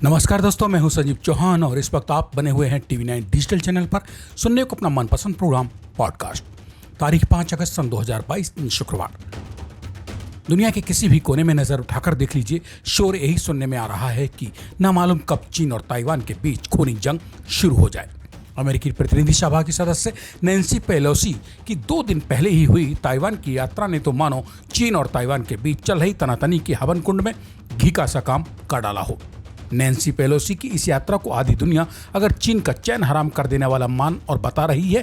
नमस्कार दोस्तों, मैं हूं संजीव चौहान और इस वक्त आप बने हुए हैं TV9 डिजिटल चैनल पर सुनने को अपना मनपसंद प्रोग्राम पॉडकास्ट। तारीख 5 अगस्त सन 2022 शुक्रवार। दुनिया के किसी भी कोने में नजर उठाकर देख लीजिए, शोर यही सुनने में आ रहा है कि न मालूम कब चीन और ताइवान के बीच खूनी जंग शुरू हो जाए। अमेरिकी प्रतिनिधि सभा की सदस्य नैन्सी पेलोसी की 2 दिन पहले ही हुई ताइवान की यात्रा ने तो मानो चीन और ताइवान के बीच चल रही तनातनी की हवन कुंड में घी का सा काम कर डाला हो। नैन्सी पेलोसी की इस यात्रा को आधी दुनिया अगर चीन का चैन हराम कर देने वाला मान और बता रही है,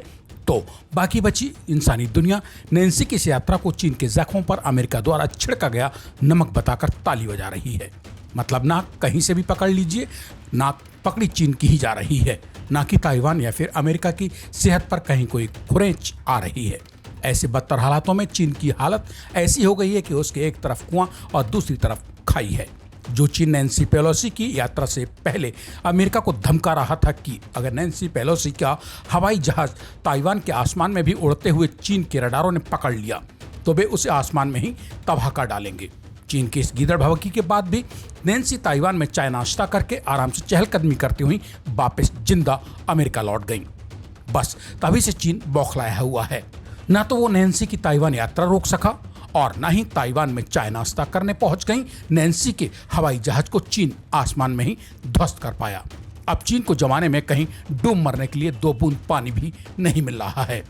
तो बाकी बची इंसानी दुनिया नैन्सी की इस यात्रा को चीन के जख्मों पर अमेरिका द्वारा छिड़का गया नमक बताकर ताली बजा रही है। मतलब नाक कहीं से भी पकड़ लीजिए, नाक पकड़ी चीन की ही जा रही है, ना कि ताइवान या फिर अमेरिका की सेहत पर कहीं कोई खुरेच आ रही है। ऐसे बदतर हालातों में चीन की हालत ऐसी हो गई है कि उसके एक तरफ कुआं और दूसरी तरफ खाई है। जो चीन नैन्सी पेलोसी की यात्रा से पहले अमेरिका को धमका रहा था कि अगर नैन्सी पेलोसी का हवाई जहाज ताइवान के आसमान में भी उड़ते हुए चीन के रडारों ने पकड़ लिया तो वे उसे आसमान में ही तबाह कर डालेंगे। चीन की इस गीदड़ भभकी के बाद भी नैन्सी ताइवान में चाय नाश्ता करके आराम से चहलकदमी करती हुई वापस जिंदा अमेरिका लौट गई। बस तभी से चीन बौखलाया हुआ है। ना तो वो नैन्सी की ताइवान यात्रा रोक सका और न ही ताइवान में चाय नाश्ता करने पहुंच गई नैन्सी के हवाई जहाज को चीन आसमान में ही ध्वस्त कर पाया। अब चीन को जमाने में कहीं डूब मरने के लिए 2 बूंद पानी भी नहीं मिल रहा है।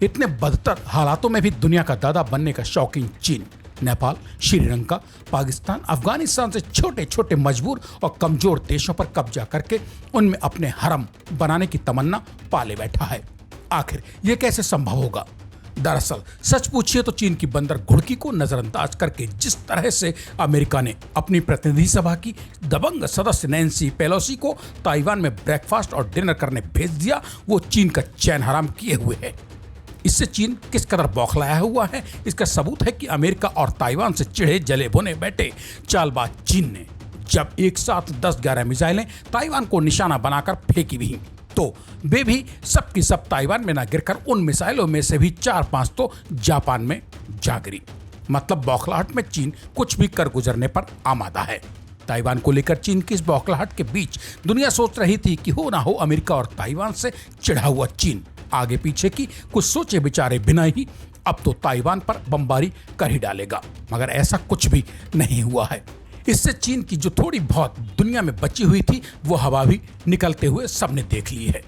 इतने बदतर हालातों में भी दुनिया का दादा बनने का शौकीन चीन नेपाल, श्रीलंका, पाकिस्तान, अफगानिस्तान से छोटे छोटे मजबूर और कमजोर देशों पर कब्जा करके उनमें अपने हरम बनाने की तमन्ना पाले बैठा है। आखिर ये कैसे संभव होगा? दरअसल सच पूछिए तो चीन की बंदर घुड़की को नजरअंदाज करके जिस तरह से अमेरिका ने अपनी प्रतिनिधि सभा की दबंग सदस्य नैन्सी पेलोसी को ताइवान में ब्रेकफास्ट और डिनर करने भेज दिया, वो चीन का चैन हराम किए हुए है। इससे चीन किस कदर बौखलाया हुआ है, इसका सबूत है कि अमेरिका और ताइवान से चिढ़े जले भुने बैठे चालबाज चीन ने जब एक साथ 10-11 मिसाइलें ताइवान को निशाना बनाकर फेंकी भी तो वे भी सब की सब ताइवान में न गिरकर उन मिसाइलों में से भी 4-5 तो जापान में जा गिरी। मतलब बौखलाहट में चीन कुछ भी कर गुजरने पर आमादा है। ताइवान को लेकर चीन की इस बौखलाहट के बीच दुनिया सोच रही थी कि हो ना हो अमेरिका और ताइवान से चिढ़ा हुआ चीन आगे पीछे की कुछ सोचे विचारे बिना ही अब तो ताइवान पर बमबारी कर ही डालेगा, मगर ऐसा कुछ भी नहीं हुआ है। इससे चीन की जो थोड़ी बहुत दुनिया में बची हुई थी वो हवा भी निकलते हुए सबने देख ली है।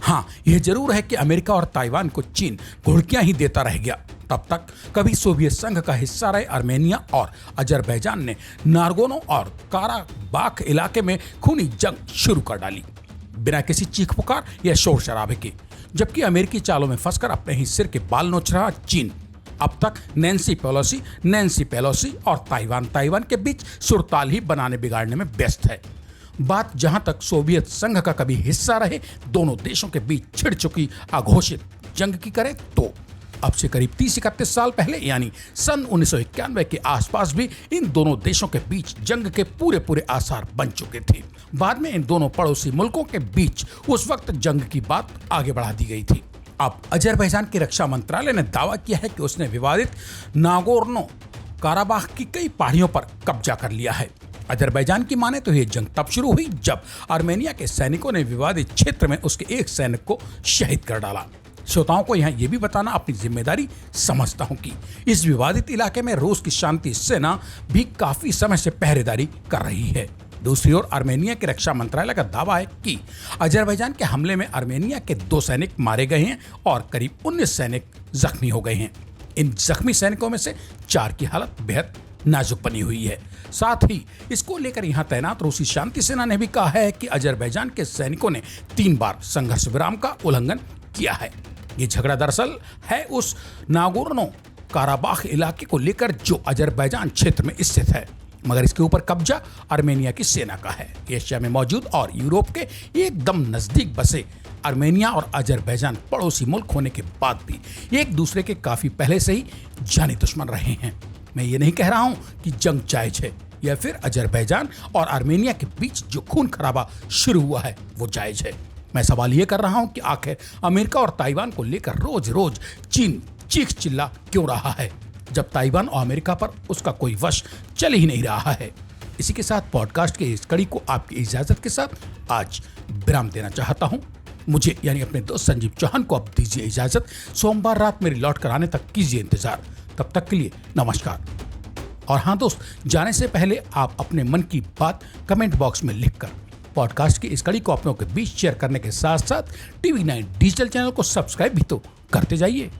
हाँ, यह जरूर है कि अमेरिका और ताइवान को चीन घुड़कियां ही देता रह गया। तब तक कभी सोवियत संघ का हिस्सा रहे आर्मेनिया और अजरबैजान ने नारगोनो और काराबाख इलाके में खूनी जंग शुरू कर डाली बिना किसी चीख पुकार या शोर शराबे के, जबकि अमेरिकी चालों में फंसकर अपने ही सिर के बाल नोच रहा चीन अब तक नैन्सी पेलोसी और ताइवान के बीच सुरताल ही बनाने बिगाड़ने में व्यस्त है। बात जहां तक सोवियत संघ का कभी हिस्सा रहे दोनों देशों के बीच छिड़ चुकी अघोषित जंग की करे तो अब से करीब 30-31 साल पहले यानी सन 1991 के आसपास भी इन दोनों देशों के बीच जंग के पूरे आसार बन चुके थे। बाद में इन दोनों पड़ोसी मुल्कों के बीच उस वक्त जंग की बात आगे बढ़ा दी गई थी। अब अजरबैजान की रक्षा मंत्रालय ने दावा किया है कि उसने विवादित नागोर्नो काराबाख की कई पहाड़ियों पर कब्जा कर लिया है। अजरबैजान की माने तो यह जंग तब शुरू हुई जब आर्मेनिया के सैनिकों ने विवादित क्षेत्र में उसके एक सैनिक को शहीद कर डाला। श्रोताओं को यहाँ ये भी बताना अपनी जिम्मेदारी समझता हूँ कि इस विवादित इलाके में रूस की शांति सेना भी काफी समय से पहरेदारी कर रही है। दूसरी ओर आर्मेनिया के रक्षा मंत्रालय का दावा है कि अजरबैजान के हमले में आर्मेनिया के 2 सैनिक मारे गए हैं और करीब 19 सैनिक जख्मी हो गए हैं। इन जख्मी सैनिकों में से 4 की हालत बेहद नाजुक बनी हुई है। साथ ही इसको लेकर यहां तैनात रूसी शांति सेना ने भी कहा है कि अजरबैजान के सैनिकों ने 3 बार संघर्ष विराम का उल्लंघन किया है। ये झगड़ा दरअसल है उस नागोर्नो काराबाख इलाके को लेकर जो अजरबैजान क्षेत्र में स्थित है, मगर इसके ऊपर कब्जा आर्मेनिया की सेना का है। एशिया में मौजूद और यूरोप के एकदम नजदीक बसे आर्मेनिया और अजरबैजान पड़ोसी मुल्क होने के बाद भी एक दूसरे के काफी पहले से ही जानी दुश्मन रहे हैं। मैं ये नहीं कह रहा हूं कि जंग जायज है या फिर अजरबैजान और आर्मेनिया के बीच जो खून खराबा शुरू हुआ है वो जायज है। मैं सवाल ये कर रहा हूं कि आखिर अमेरिका और ताइवान को लेकर रोज रोज चीन चीख चिल्ला क्यों रहा है, जब ताइवान और अमेरिका पर उसका कोई वश चल ही नहीं रहा है। इसी के साथ पॉडकास्ट की इस कड़ी को आपकी इजाजत के साथ आज विराम देना चाहता हूं। मुझे यानी अपने दोस्त संजीव चौहान को अब दीजिए इजाजत। सोमवार रात मेरी लौट कर आने तक कीजिए इंतजार। तब तक के लिए नमस्कार। और हाँ दोस्त, जाने से पहले आप अपने मन की बात कमेंट बॉक्स में लिखकर पॉडकास्ट की इस कड़ी को अपनों के बीच शेयर करने के साथ साथ TV9 डिजिटल चैनल को सब्सक्राइब भी तो करते जाइए।